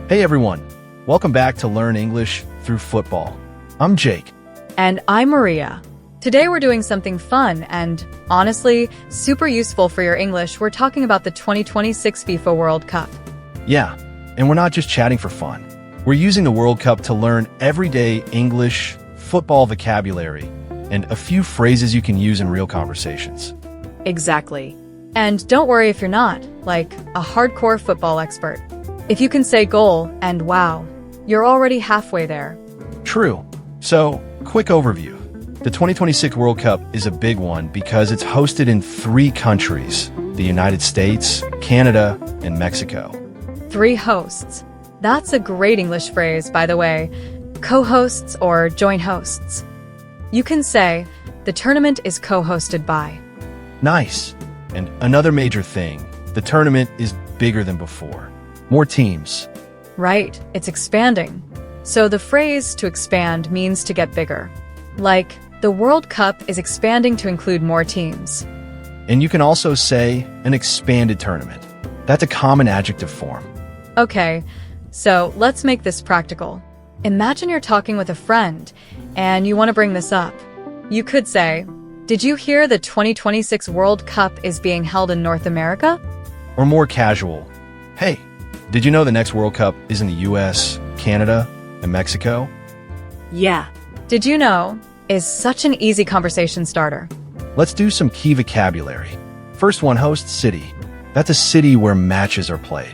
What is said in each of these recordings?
Hey everyone, welcome back to Learn English Through Football. I'm Jake. And I'm Maria. Today we're doing something fun and, honestly, super useful for your English. We're talking about the 2026 FIFA World Cup. Yeah, and we're not just chatting for fun. We're using the World Cup to learn everyday English, football vocabulary, and a few phrases you can use in real conversations. Exactly. And don't worry if you're not, like, a hardcore football expert. If you can say goal and wow, you're already halfway there. True. So, quick overview. The 2026 World Cup is a big one because it's hosted in 3 countries: the United States, Canada, and Mexico. 3 hosts. That's a great English phrase, by the way. Co-hosts or joint hosts. You can say, the tournament is co-hosted by. Nice. And another major thing, the tournament is bigger than before. More teams. Right, it's expanding. So the phrase to expand means to get bigger. Like, the World Cup is expanding to include more teams. And you can also say an expanded tournament. That's a common adjective form. Okay, so let's make this practical. Imagine you're talking with a friend and you want to bring this up. You could say, did you hear the 2026 World Cup is being held in North America? Or more casual, hey, did you know the next World Cup is in the US, Canada, and Mexico? Yeah. Did you know is such an easy conversation starter. Let's do some key vocabulary. First one, host city. That's a city where matches are played.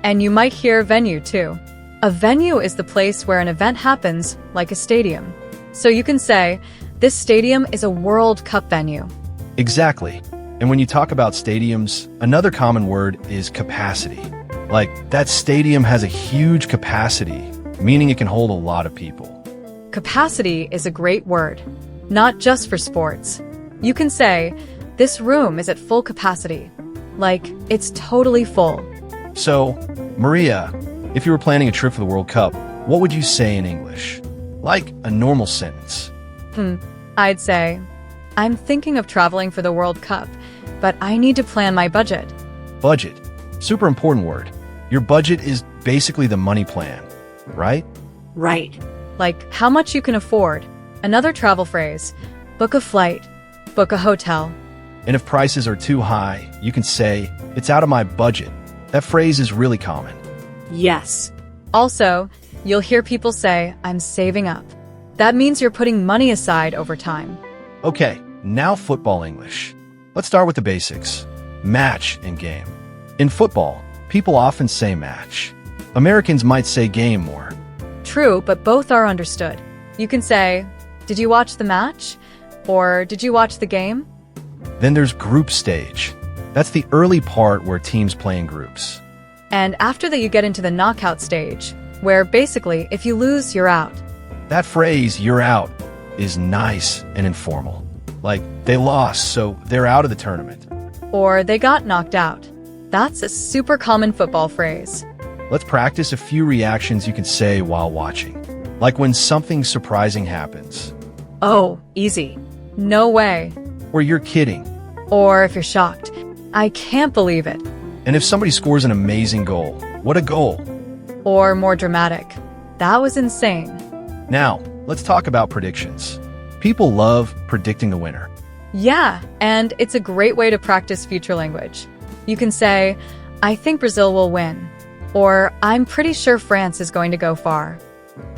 And you might hear venue too. A venue is the place where an event happens, like a stadium. So you can say, this stadium is a World Cup venue. Exactly. And when you talk about stadiums, another common word is capacity. Like, that stadium has a huge capacity, meaning it can hold a lot of people. Capacity is a great word, not just for sports. You can say, this room is at full capacity. Like, it's totally full. So, Maria, if you were planning a trip for the World Cup, what would you say in English? Like a normal sentence. I'd say, I'm thinking of traveling for the World Cup, but I need to plan my budget. Budget. Super important word. Your budget is basically the money plan, right? Right. Like how much you can afford. Another travel phrase, book a flight, book a hotel. And if prices are too high, you can say, it's out of my budget. That phrase is really common. Yes. Also, you'll hear people say, I'm saving up. That means you're putting money aside over time. Okay, now football English. Let's start with the basics. Match and game. In football, people often say match. Americans might say game more. True, but both are understood. You can say, did you watch the match? Or did you watch the game? Then there's group stage. That's the early part where teams play in groups. And after that you get into the knockout stage, where basically if you lose, you're out. That phrase, you're out, is nice and informal. Like, they lost, so they're out of the tournament. Or they got knocked out. That's a super common football phrase. Let's practice a few reactions you can say while watching. Like when something surprising happens. Oh, easy. No way. Or you're kidding. Or if you're shocked, I can't believe it. And if somebody scores an amazing goal, what a goal. Or more dramatic, that was insane. Now, let's talk about predictions. People love predicting the winner. Yeah, and it's a great way to practice future language. You can say, I think Brazil will win. Or, I'm pretty sure France is going to go far.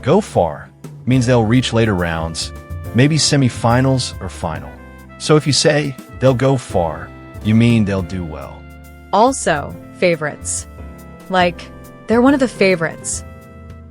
Go far means they'll reach later rounds, maybe semifinals or final. So if you say, they'll go far, you mean they'll do well. Also, favorites. Like, they're one of the favorites.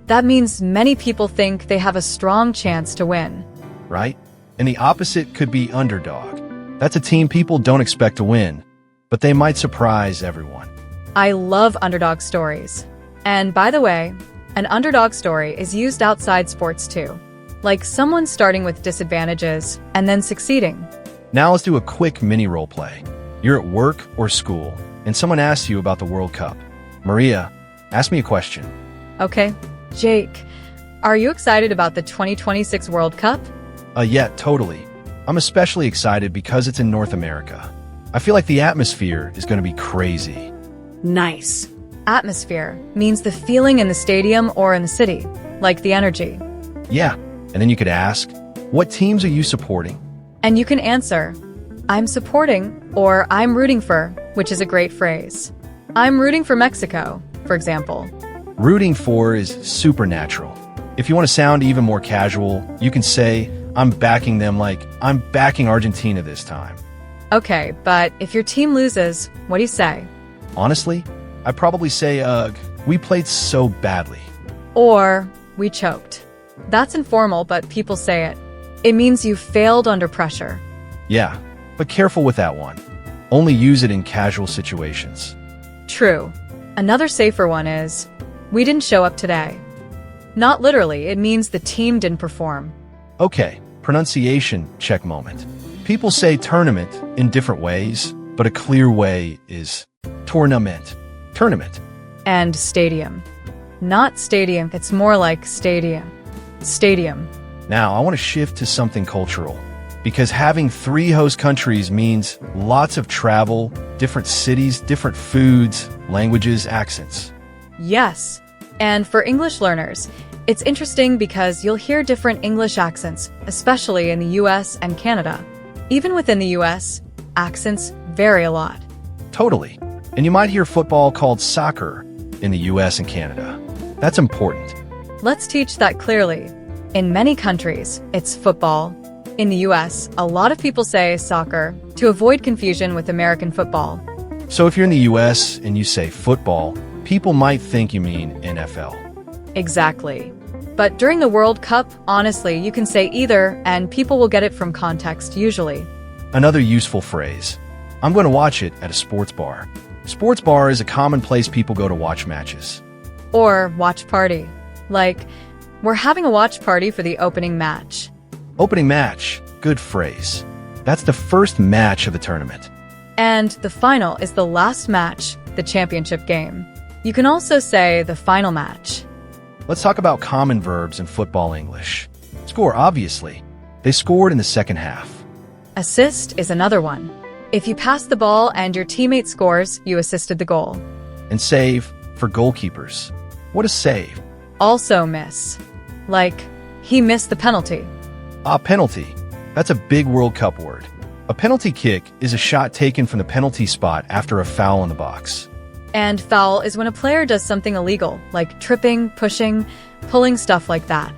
That means many people think they have a strong chance to win. Right? And the opposite could be underdog. That's a team people don't expect to win, but they might surprise everyone. I love underdog stories. And by the way, an underdog story is used outside sports too. Like someone starting with disadvantages and then succeeding. Now let's do a quick mini role play. You're at work or school, and someone asks you about the World Cup. Maria, ask me a question. Okay. Jake, are you excited about the 2026 World Cup? Yeah, totally. I'm especially excited because it's in North America. I feel like the atmosphere is going to be crazy. Nice. Atmosphere means the feeling in the stadium or in the city, like the energy. Yeah, and then you could ask, what teams are you supporting? And you can answer, I'm supporting or I'm rooting for, which is a great phrase. I'm rooting for Mexico, for example. Rooting for is supernatural. If you want to sound even more casual, you can say, I'm backing them like I'm backing Argentina this time. Okay, but if your team loses, what do you say? Honestly, I'd probably say, ugh, we played so badly. Or, we choked. That's informal, but people say it. It means you failed under pressure. Yeah, but careful with that one. Only use it in casual situations. True. Another safer one is, we didn't show up today. Not literally, it means the team didn't perform. Okay, pronunciation check moment. People say tournament in different ways, but a clear way is tournament. Tournament. And stadium. Not stadium, it's more like stadium. Stadium. Now, I want to shift to something cultural, because having 3 host countries means lots of travel, different cities, different foods, languages, accents. Yes. And for English learners, it's interesting because you'll hear different English accents, especially in the US and Canada. Even within the US, accents vary a lot. Totally. And you might hear football called soccer in the US and Canada. That's important. Let's teach that clearly. In many countries, it's football. In the US, a lot of people say soccer to avoid confusion with American football. So if you're in the US and you say football, people might think you mean NFL. Exactly. But during the World Cup, honestly, you can say either, and people will get it from context usually. Another useful phrase. I'm going to watch it at a sports bar. Sports bar is a common place people go to watch matches. Or watch party. Like, we're having a watch party for the opening match. Opening match. Good phrase. That's the first match of the tournament. And the final is the last match, the championship game. You can also say the final match. Let's talk about common verbs in football English. Score, obviously. They scored in the second half. Assist is another one. If you pass the ball and your teammate scores, you assisted the goal. And save, for goalkeepers. What is save? Also miss. Like, he missed the penalty. Penalty. That's a big World Cup word. A penalty kick is a shot taken from the penalty spot after a foul in the box. And foul is when a player does something illegal, like tripping, pushing, pulling, stuff like that.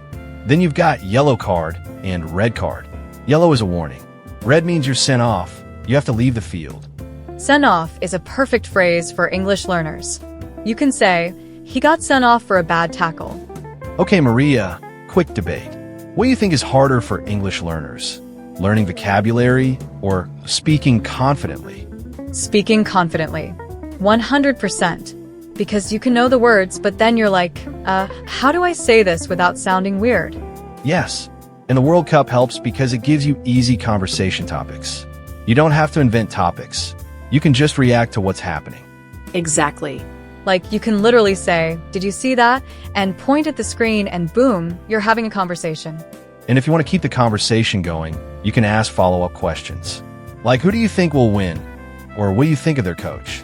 Then you've got yellow card and red card. Yellow is a warning. Red means you're sent off. You have to leave the field. Sent off is a perfect phrase for English learners. You can say, he got sent off for a bad tackle. Okay, Maria, quick debate. What do you think is harder for English learners? Learning vocabulary or speaking confidently? Speaking confidently. 100%. Because you can know the words, but then you're like, how do I say this without sounding weird? Yes. And the World Cup helps because it gives you easy conversation topics. You don't have to invent topics. You can just react to what's happening. Exactly. Like, you can literally say, did you see that? And point at the screen and boom, you're having a conversation. And if you want to keep the conversation going, you can ask follow-up questions. Like, who do you think will win? Or what do you think of their coach?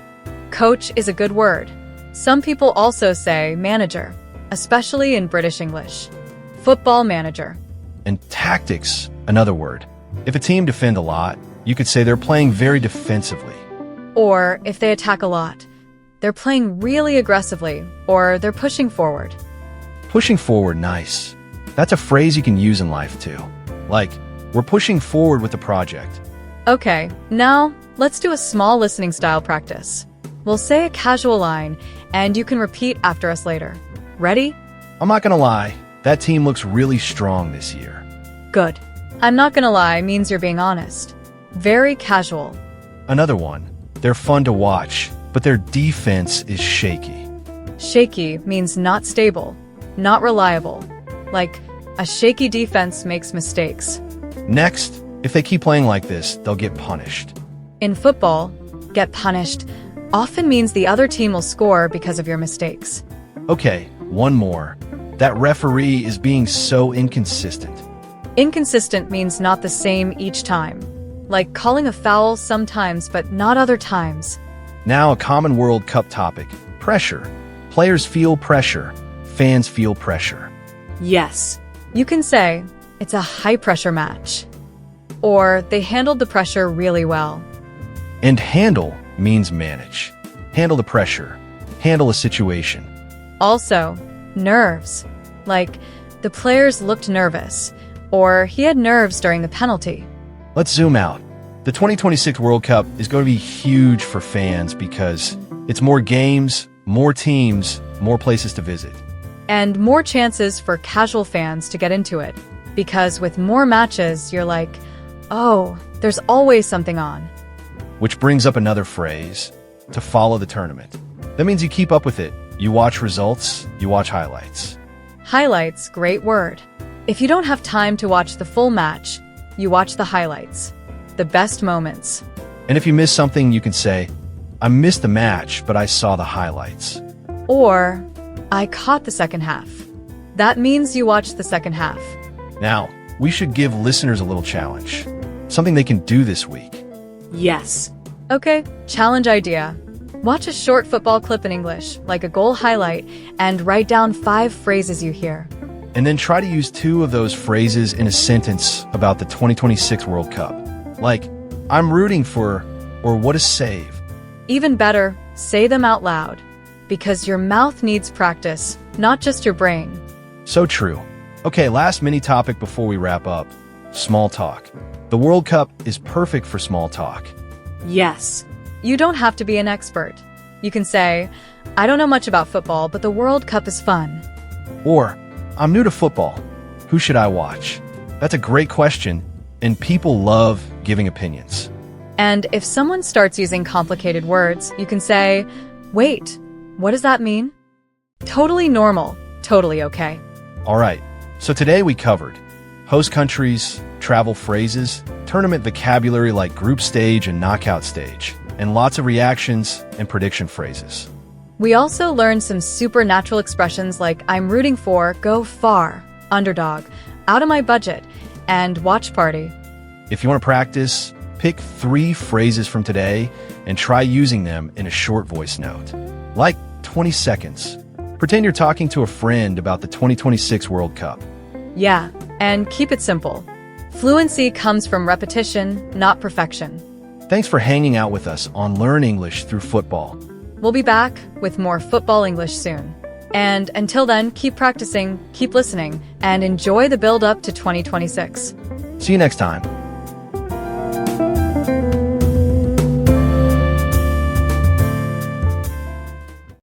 Coach is a good word. Some people also say manager, especially in British English. Football manager. And tactics, another word. If a team defend a lot, you could say they're playing very defensively. Or if they attack a lot, they're playing really aggressively, or they're pushing forward. Pushing forward, nice. That's a phrase you can use in life too. Like, we're pushing forward with the project. Okay, now let's do a small listening style practice. We'll say a casual line, and you can repeat after us later. Ready? I'm not gonna lie, that team looks really strong this year. Good. I'm not gonna lie means you're being honest. Very casual. Another one. They're fun to watch, but their defense is shaky. Shaky means not stable, not reliable. Like, a shaky defense makes mistakes. Next, if they keep playing like this, they'll get punished. In football, get punished often means the other team will score because of your mistakes. Okay, one more. That referee is being so inconsistent. Inconsistent means not the same each time. Like calling a foul sometimes but not other times. Now a common World Cup topic, pressure. Players feel pressure. Fans feel pressure. Yes. You can say, it's a high-pressure match. Or, they handled the pressure really well. And handle means manage. Handle the pressure. Handle a situation. Also, nerves. Like, the players looked nervous. Or, he had nerves during the penalty. Let's zoom out. The 2026 World Cup is going to be huge for fans because it's more games, more teams, more places to visit. And more chances for casual fans to get into it. Because with more matches, you're like, oh, there's always something on. Which brings up another phrase, to follow the tournament. That means you keep up with it. You watch results, you watch highlights. Highlights, great word. If you don't have time to watch the full match, you watch the highlights. The best moments. And if you miss something, you can say, I missed the match, but I saw the highlights. Or, I caught the second half. That means you watched the second half. Now, we should give listeners a little challenge. Something they can do this week. Yes. Okay, challenge idea. Watch a short football clip in English, like a goal highlight, and write down 5 phrases you hear. And then try to use 2 of those phrases in a sentence about the 2026 World Cup. Like, I'm rooting for, or what a save. Even better, say them out loud. Because your mouth needs practice, not just your brain. So true. Okay, last mini topic before we wrap up. Small talk. The World Cup is perfect for small talk. Yes. You don't have to be an expert. You can say, I don't know much about football, but the World Cup is fun. Or, I'm new to football. Who should I watch? That's a great question, and people love giving opinions. And if someone starts using complicated words, you can say, wait, what does that mean? Totally normal, totally okay. All right, so today we covered host countries, travel phrases, tournament vocabulary like group stage and knockout stage, and lots of reactions and prediction phrases. We also learned some supernatural expressions like I'm rooting for, go far, underdog, out of my budget, and watch party. If you want to practice, pick 3 phrases from today and try using them in a short voice note. Like 20 seconds. Pretend you're talking to a friend about the 2026 World Cup. Yeah, and keep it simple. Fluency comes from repetition, not perfection. Thanks for hanging out with us on Learn English Through Football. We'll be back with more football English soon. And until then, keep practicing, keep listening, and enjoy the build-up to 2026. See you next time.